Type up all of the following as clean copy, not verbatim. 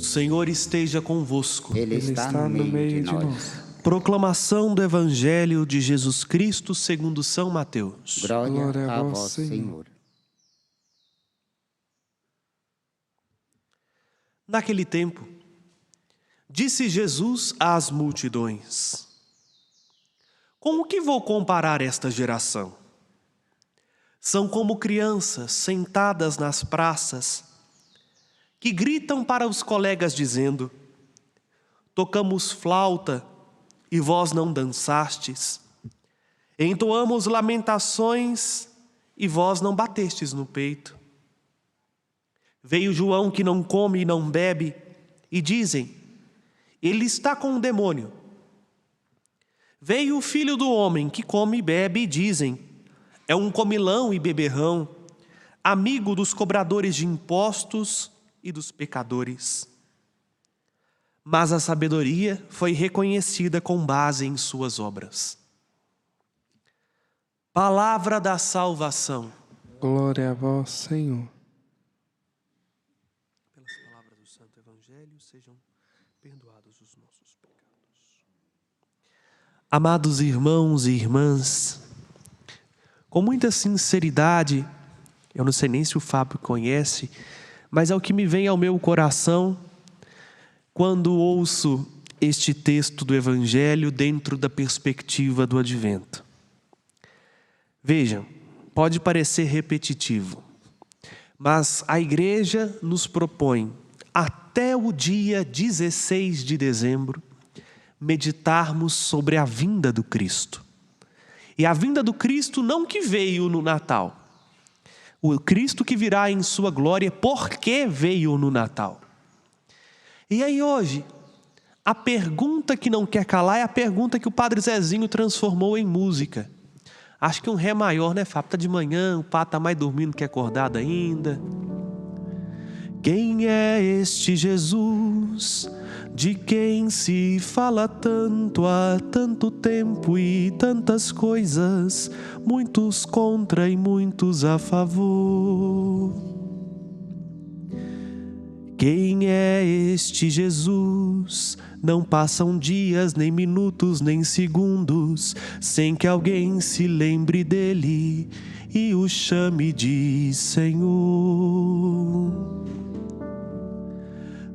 Senhor esteja convosco. Ele está no meio de nós. Proclamação do Evangelho de Jesus Cristo segundo São Mateus. Glória a vós, Senhor. Naquele tempo, disse Jesus às multidões: com o que vou comparar esta geração? São como crianças sentadas nas praças, que gritam para os colegas dizendo: tocamos flauta e vós não dançastes, entoamos lamentações e vós não batestes no peito. Veio João que não come e não bebe, e dizem: ele está com um demônio. Veio o Filho do Homem que come e bebe, e dizem: é um comilão e beberrão, amigo dos cobradores de impostos e dos pecadores. Mas a sabedoria foi reconhecida com base em suas obras. Palavra da salvação. Glória a vós, Senhor. Pelas palavras do Santo Evangelho, sejam perdoados os nossos pecados. Amados irmãos e irmãs, com muita sinceridade, eu não sei nem se o Fábio conhece, mas é o que me vem ao meu coração quando ouço este texto do Evangelho dentro da perspectiva do Advento. Vejam, pode parecer repetitivo, mas a Igreja nos propõe, até o dia 16 de dezembro, meditarmos sobre a vinda do Cristo. E a vinda do Cristo não que veio no Natal, o Cristo que virá em sua glória porque veio no Natal. E aí hoje, a pergunta que não quer calar é a pergunta que o Padre Zezinho transformou em música. Acho que um Ré maior, né, Fábio? Tá de manhã, o Pá tá mais dormindo que acordado ainda. Quem é este Jesus, de quem se fala tanto há tanto tempo e tantas coisas, muitos contra e muitos a favor? Quem é este Jesus? Não passam dias, nem minutos, nem segundos, sem que alguém se lembre dele e o chame de Senhor.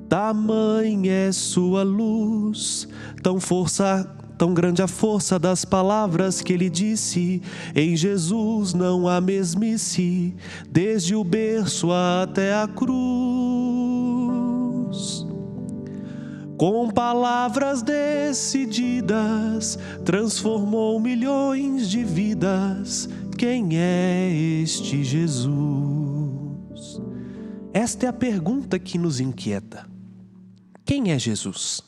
Tamanha é sua luz, tão grande a força das palavras que ele disse. Em Jesus não há mesmice, desde o berço até a cruz. Com palavras decididas, transformou milhões de vidas. Quem é este Jesus? Esta é a pergunta que nos inquieta. Quem é Jesus?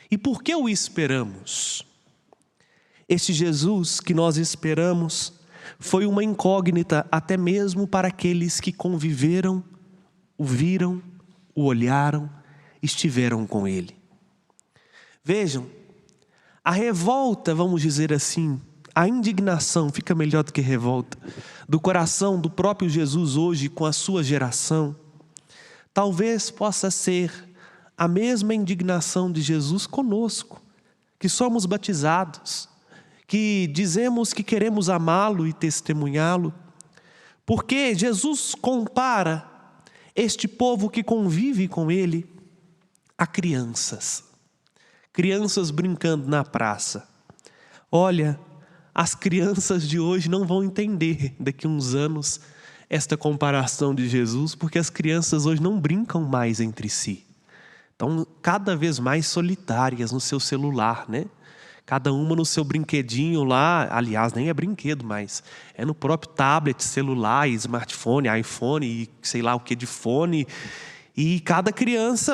E por que o esperamos? Este Jesus que nós esperamos foi uma incógnita até mesmo para aqueles que conviveram, o viram, o olharam, estiveram com ele. Vejam, a revolta, vamos dizer assim, a indignação, fica melhor do que revolta, do coração do próprio Jesus hoje com a sua geração, talvez possa ser a mesma indignação de Jesus conosco, que somos batizados, que dizemos que queremos amá-lo e testemunhá-lo, porque Jesus compara este povo que convive com ele a crianças brincando na praça. Olha, as crianças de hoje não vão entender daqui a uns anos esta comparação de Jesus, porque as crianças hoje não brincam mais entre si. Estão cada vez mais solitárias no seu celular, né? Cada uma no seu brinquedinho lá, aliás, nem é brinquedo mais, é no próprio tablet, celular, smartphone, iPhone e sei lá o que de fone. E cada criança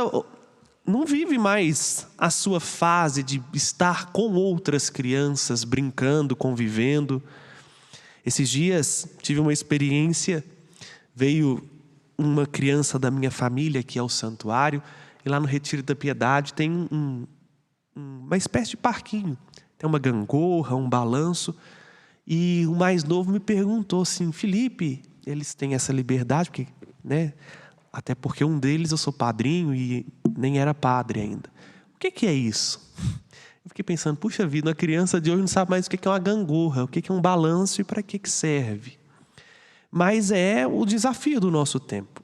não vive mais a sua fase de estar com outras crianças, brincando, convivendo. Esses dias tive uma experiência, veio uma criança da minha família aqui ao santuário, e lá no Retiro da Piedade tem uma espécie de parquinho. Tem uma gangorra, um balanço. E o mais novo me perguntou assim: Felipe, eles têm essa liberdade, porque, né? Até porque um deles eu sou padrinho e nem era padre ainda. O que é isso? Eu fiquei pensando, puxa vida, uma criança de hoje não sabe mais o que é uma gangorra, o que é um balanço e para que serve. Mas é o desafio do nosso tempo.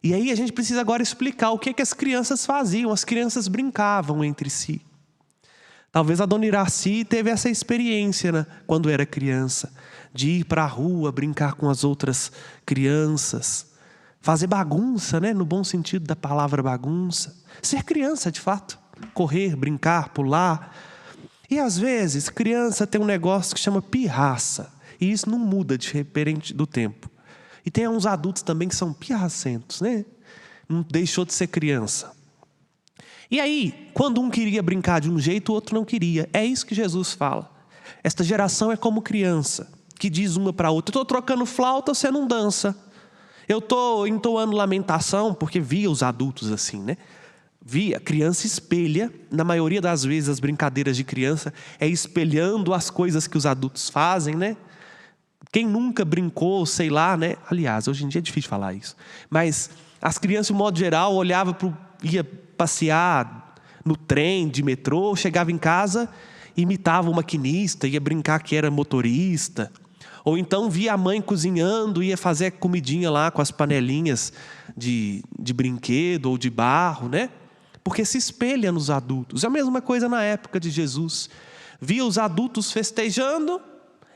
E aí a gente precisa agora explicar o que as crianças faziam. As crianças brincavam entre si. Talvez a dona Iraci teve essa experiência, né, quando era criança, de ir para a rua, brincar com as outras crianças, fazer bagunça, né, no bom sentido da palavra bagunça. Ser criança, de fato. Correr, brincar, pular. E às vezes, criança tem um negócio que chama pirraça. E isso não muda diferente do tempo. E tem uns adultos também que são pirracentos, né? Não deixou de ser criança. E aí, quando um queria brincar de um jeito, o outro não queria. É isso que Jesus fala. Esta geração é como criança, que diz uma para a outra: eu estou trocando flauta, você não dança. Eu estou entoando lamentação, porque via os adultos assim, né? A criança espelha, na maioria das vezes as brincadeiras de criança é espelhando as coisas que os adultos fazem, né? Quem nunca brincou, sei lá, né? Aliás, hoje em dia é difícil falar isso. Mas as crianças, de modo geral, ia passear no trem, de metrô, chegava em casa, imitava o maquinista, ia brincar que era motorista. Ou então via a mãe cozinhando, ia fazer comidinha lá com as panelinhas de brinquedo ou de barro, né? Porque se espelha nos adultos. É a mesma coisa na época de Jesus. Via os adultos festejando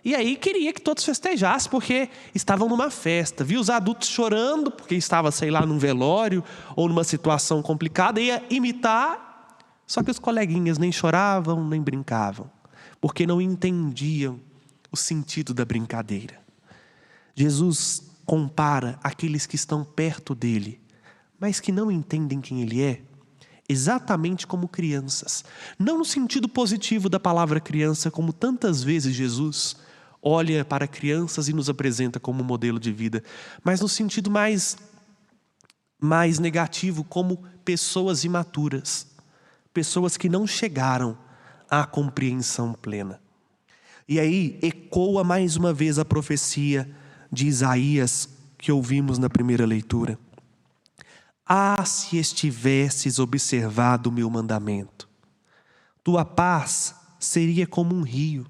e aí queria que todos festejassem porque estavam numa festa. Via os adultos chorando porque estava, sei lá, num velório ou numa situação complicada. Ia imitar, só que os coleguinhas nem choravam, nem brincavam. Porque não entendiam o sentido da brincadeira. Jesus compara aqueles que estão perto dele, mas que não entendem quem ele é, exatamente como crianças. Não no sentido positivo da palavra criança, como tantas vezes Jesus olha para crianças e nos apresenta como modelo de vida, mas no sentido mais negativo, como pessoas imaturas, pessoas que não chegaram à compreensão plena. E aí ecoa mais uma vez a profecia de Isaías que ouvimos na primeira leitura. Ah, se estivesses observado o meu mandamento, tua paz seria como um rio.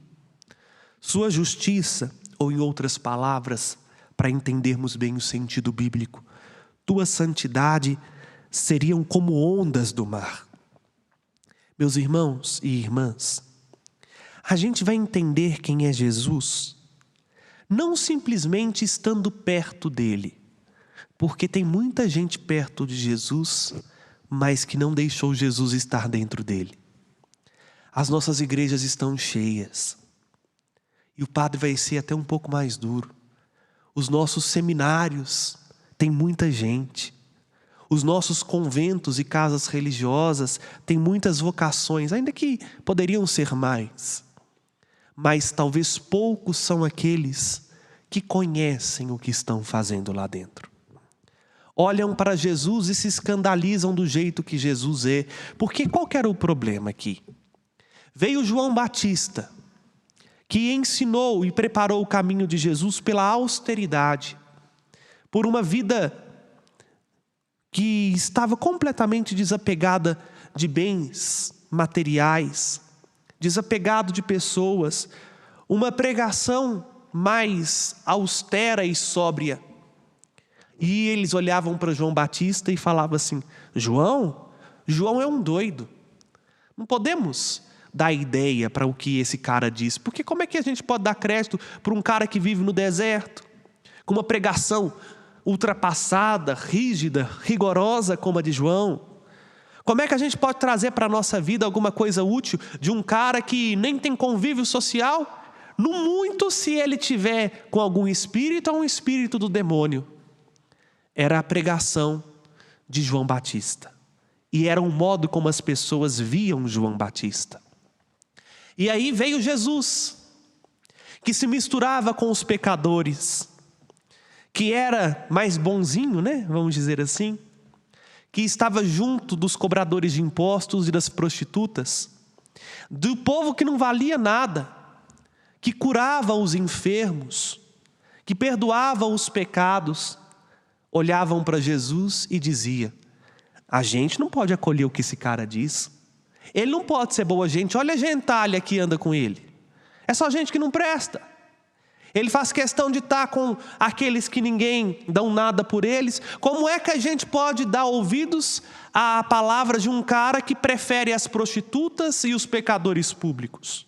Sua justiça, ou em outras palavras, para entendermos bem o sentido bíblico, tua santidade seriam como ondas do mar. Meus irmãos e irmãs, a gente vai entender quem é Jesus, não simplesmente estando perto dele, porque tem muita gente perto de Jesus, mas que não deixou Jesus estar dentro dele. As nossas igrejas estão cheias, e o padre vai ser até um pouco mais duro. Os nossos seminários tem muita gente. Os nossos conventos e casas religiosas têm muitas vocações, ainda que poderiam ser mais. Mas talvez poucos são aqueles que conhecem o que estão fazendo lá dentro. Olham para Jesus e se escandalizam do jeito que Jesus é. Porque qual que era o problema aqui? Veio João Batista, que ensinou e preparou o caminho de Jesus pela austeridade, por uma vida que estava completamente desapegada de bens materiais, desapegado de pessoas, uma pregação mais austera e sóbria. E eles olhavam para João Batista e falavam assim: João é um doido. Não podemos dar ideia para o que esse cara diz, porque como é que a gente pode dar crédito para um cara que vive no deserto, com uma pregação ultrapassada, rígida, rigorosa como a de João? Como é que a gente pode trazer para a nossa vida alguma coisa útil de um cara que nem tem convívio social? No muito, se ele tiver com algum espírito, é um espírito do demônio. Era a pregação de João Batista. E era um modo como as pessoas viam João Batista. E aí veio Jesus, que se misturava com os pecadores, que era mais bonzinho, né? Vamos dizer assim, que estava junto dos cobradores de impostos e das prostitutas, do povo que não valia nada, que curava os enfermos, que perdoava os pecados. Olhavam para Jesus e dizia: A gente não pode acolher o que esse cara diz. Ele não pode ser boa gente. Olha a gentalha que anda com ele. É só gente que não presta. Ele faz questão de estar com aqueles que ninguém dão nada por eles. Como é que a gente pode dar ouvidos à palavra de um cara que prefere as prostitutas e os pecadores públicos?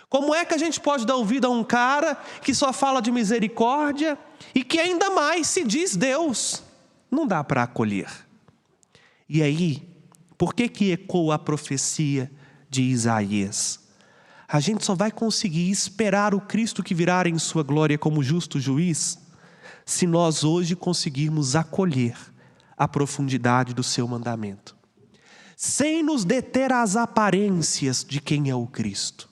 Como é que a gente pode dar ouvido a um cara que só fala de misericórdia e que ainda mais se diz Deus? Não dá para acolher. E aí, por que ecoa a profecia de Isaías? A gente só vai conseguir esperar o Cristo que virá em sua glória como justo juiz se nós hoje conseguirmos acolher a profundidade do seu mandamento, sem nos deter às aparências de quem é o Cristo.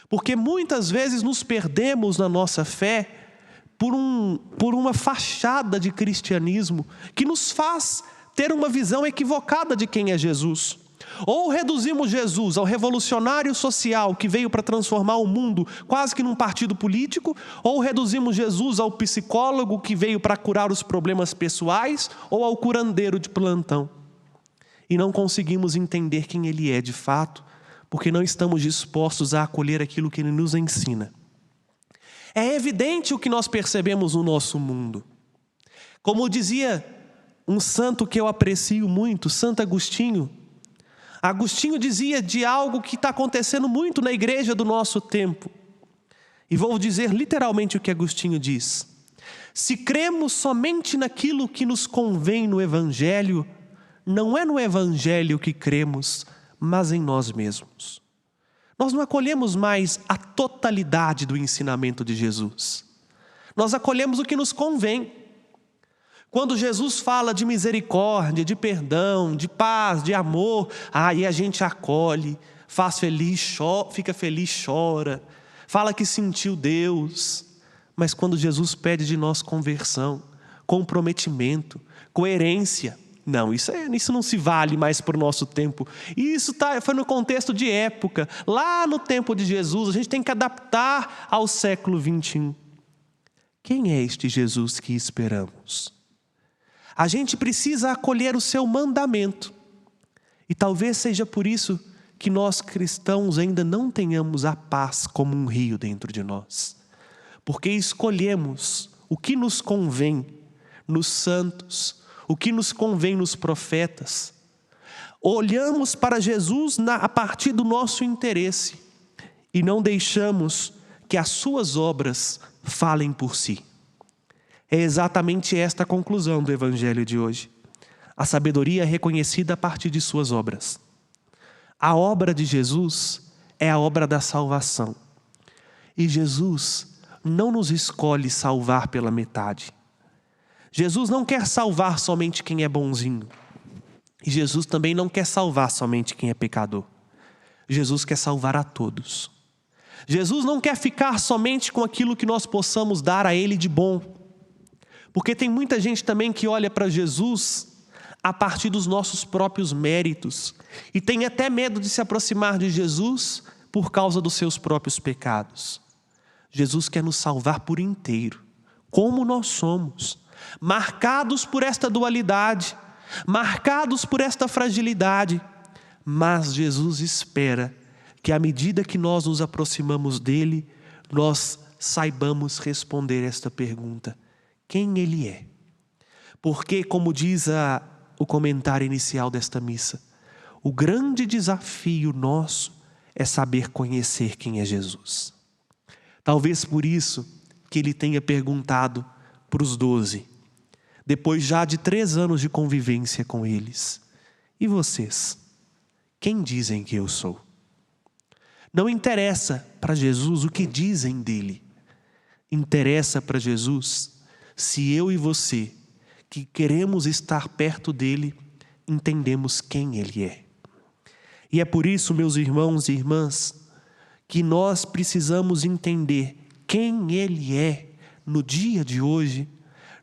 Porque muitas vezes nos perdemos na nossa fé por uma fachada de cristianismo que nos faz ter uma visão equivocada de quem é Jesus. Ou reduzimos Jesus ao revolucionário social que veio para transformar o mundo quase que num partido político, ou reduzimos Jesus ao psicólogo que veio para curar os problemas pessoais, ou ao curandeiro de plantão. E não conseguimos entender quem Ele é de fato, porque não estamos dispostos a acolher aquilo que Ele nos ensina. É evidente o que nós percebemos no nosso mundo. Como dizia um santo que eu aprecio muito, Santo Agostinho. Agostinho dizia de algo que está acontecendo muito na igreja do nosso tempo. E vou dizer literalmente o que Agostinho diz. Se cremos somente naquilo que nos convém no Evangelho, não é no Evangelho que cremos, mas em nós mesmos. Nós não acolhemos mais a totalidade do ensinamento de Jesus. Nós acolhemos o que nos convém. Quando Jesus fala de misericórdia, de perdão, de paz, de amor, aí a gente acolhe, faz feliz, fica feliz, chora, fala que sentiu Deus. Mas quando Jesus pede de nós conversão, comprometimento, coerência, não, isso não se vale mais para o nosso tempo. Isso foi no contexto de época. Lá no tempo de Jesus, a gente tem que adaptar ao século 21. Quem é este Jesus que esperamos? A gente precisa acolher o seu mandamento. E talvez seja por isso que nós cristãos ainda não tenhamos a paz como um rio dentro de nós. Porque escolhemos o que nos convém nos santos, o que nos convém nos profetas. Olhamos para Jesus a partir do nosso interesse e não deixamos que as suas obras falem por si. É exatamente esta a conclusão do Evangelho de hoje. A sabedoria é reconhecida a partir de suas obras. A obra de Jesus é a obra da salvação. E Jesus não nos escolhe salvar pela metade. Jesus não quer salvar somente quem é bonzinho. E Jesus também não quer salvar somente quem é pecador. Jesus quer salvar a todos. Jesus não quer ficar somente com aquilo que nós possamos dar a Ele de bom. Porque tem muita gente também que olha para Jesus a partir dos nossos próprios méritos. E tem até medo de se aproximar de Jesus por causa dos seus próprios pecados. Jesus quer nos salvar por inteiro, como nós somos. Marcados por esta dualidade, marcados por esta fragilidade. Mas Jesus espera que à medida que nós nos aproximamos dele, nós saibamos responder esta pergunta. Quem Ele é? Porque, como diz o comentário inicial desta missa, o grande desafio nosso é saber conhecer quem é Jesus. Talvez por isso que Ele tenha perguntado para os 12, depois já de 3 anos de convivência com eles: e vocês? Quem dizem que eu sou? Não interessa para Jesus o que dizem dele. Interessa para Jesus se eu e você, que queremos estar perto dele, entendemos quem ele é. E é por isso, meus irmãos e irmãs, que nós precisamos entender quem ele é no dia de hoje,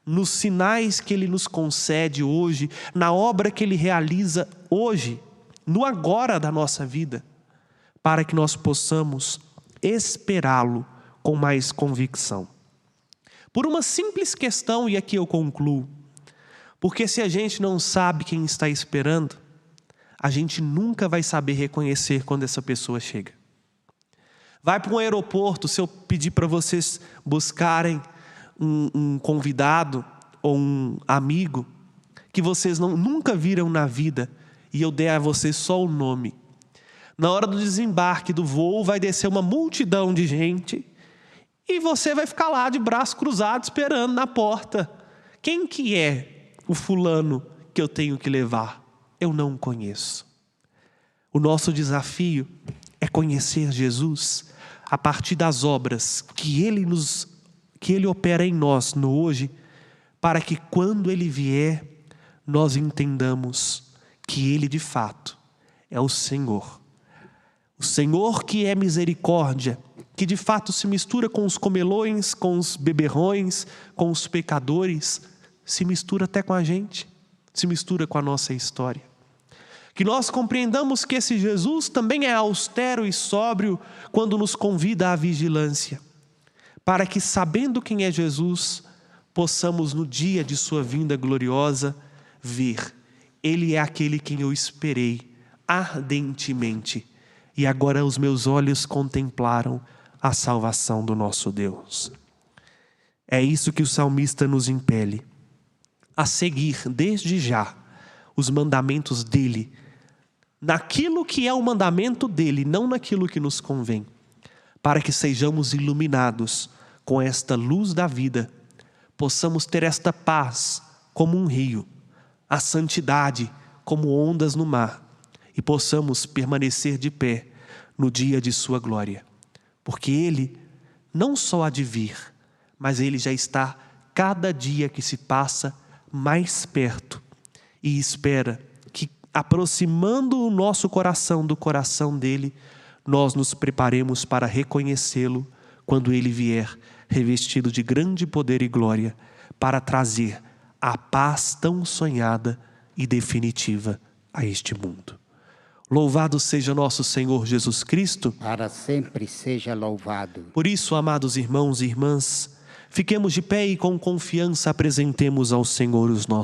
nos sinais que ele nos concede hoje, na obra que ele realiza hoje, no agora da nossa vida, para que nós possamos esperá-lo com mais convicção. Por uma simples questão, e aqui eu concluo, Porque se a gente não sabe quem está esperando, a gente nunca vai saber reconhecer quando essa pessoa chega. Vai para um aeroporto, se eu pedir para vocês buscarem um convidado ou um amigo que vocês nunca viram na vida e eu der a vocês só o nome. Na hora do desembarque do voo vai descer uma multidão de gente e você vai ficar lá de braço cruzado esperando na porta. Quem que é o fulano que eu tenho que levar? Eu não conheço. O nosso desafio é conhecer Jesus a partir das obras que Ele opera em nós no hoje, para que quando Ele vier, nós entendamos que Ele de fato é o Senhor. O Senhor que é misericórdia, que de fato se mistura com os comelões, com os beberrões, com os pecadores, se mistura até com a gente, se mistura com a nossa história. Que nós compreendamos que esse Jesus também é austero e sóbrio quando nos convida à vigilância, para que, sabendo quem é Jesus, possamos no dia de sua vinda gloriosa ver: Ele é aquele quem eu esperei ardentemente, e agora os meus olhos contemplaram a salvação do nosso Deus. É isso que o salmista nos impele, a seguir desde já os mandamentos dele, naquilo que é o mandamento dele, não naquilo que nos convém, para que sejamos iluminados com esta luz da vida, possamos ter esta paz como um rio, a santidade como ondas no mar, e possamos permanecer de pé no dia de sua glória, porque Ele não só há de vir, mas Ele já está cada dia que se passa mais perto e espera que, aproximando o nosso coração do coração dele, nós nos preparemos para reconhecê-lo quando ele vier revestido de grande poder e glória para trazer a paz tão sonhada e definitiva a este mundo. Louvado seja nosso Senhor Jesus Cristo. Para sempre seja louvado. Por isso, amados irmãos e irmãs, fiquemos de pé e com confiança apresentemos ao Senhor os nossos